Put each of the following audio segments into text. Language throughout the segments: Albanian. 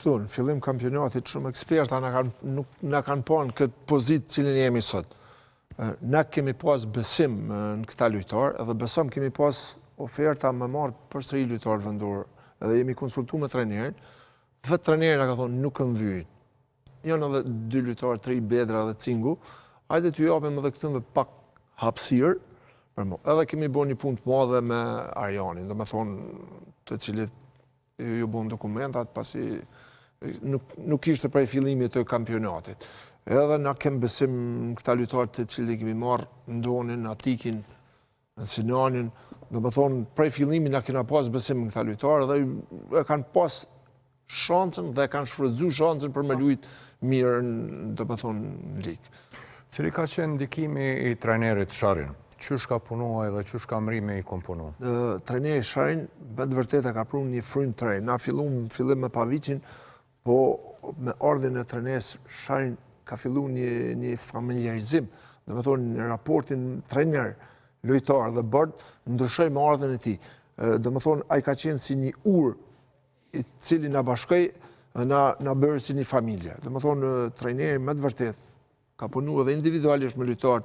Në fillim kampionatit shumë eksperta nuk na kanë pa në këtë pozitë cilin jemi sot. Na kemi pas besim në këta lojtarë, edhe besom kemi pas oferta me marrë përsëri lojtarë vendor, edhe jemi konsultu me trenerin, vetë trenerin na ka thonë nuk kanë vyjt. Janë edhe 2 lojtarë, 3 Bedra dhe Cingu, hajde t'ju japim edhe këtë me pak hapësirë, edhe kemi bërë një punë të madhe me Arjanin, do me thonë të cilit ju bën dokumentat, pasi nuk ishte prej fillimit të kampionatit. Edhe na kem besim në këta lojtarë të cilët kemi marrë Ndonin, Atikin, Sinanin, do me thonë prej fillimit na kena pas besim në këta lojtarë dhe kanë pas shancën dhe kanë shfrytzu shancën për me lujt mirë do me thonë në ligë. Cili ka qenë ndikimi i trajnerit Sharin? Qysh ka punuar dhe qysh ka mrime i komponu? Trajneri Sharin, me të vërteta ka prunë një frymë të rej. Na fillim me Pavicin, po me ardhin e treneris Sharin ka fillu një familjarizim. Dhe me thonë në raportin trener, lojtar dhe bërd, ndryshoj me ardhin e ti. Dhe me thonë, a i ka qenë si një ur i cili na bashkoj dhe na bërë si një familje. Dhe me thonë, treneri me të vërtet ka punu edhe individualisht me lojtarët,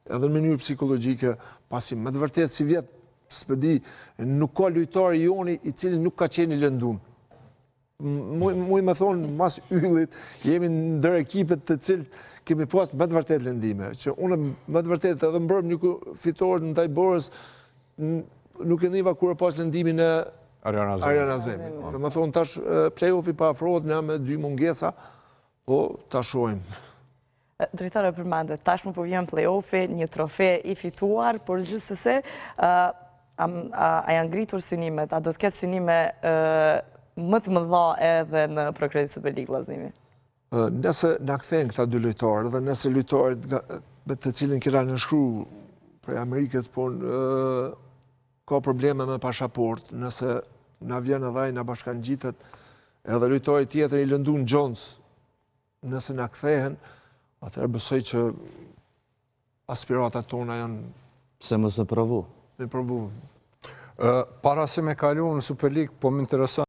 edhe në mënyrë psikologjike, pasi me të vërtet si vjetë, s'pëdi, nuk ka lojtar i joni i cili nuk ka qenë i lëndun. Muj me thonë, mas yllit, jemi ndër ekipet të cilët kemi pas me të vërtet lëndime. Që unë me të vërtet edhe mbërëm një fitor në Tajborës, nuk e niva kur e pas lëndimin e Arjana Zemi. Dhe me thonë, tash play-offi pa afrohet nga me 2 mungesa, po ta shojmë. Drejtore përmande, tashmë po vjen play-offi, një trofe i fituar, por gjithsesi, a janë ngritur synimet, a do të ketë synime më të mëdha edhe në Progresi Super League vllazënimi? Nëse na kthejnë këta 2 lojtarë dhe nëse lojtarët me të cilin kena nënshkru prej Amerikës, po ka probleme me pashaport, nëse na vjen edhe ai na bashkangjitet, edhe lojtari tjetër i lëndun Jones, nëse na kthehen, atëherë besoj që aspiratat tona janë... Se mos me provu. Me provu. Para se me kalu në Super League, po më intereson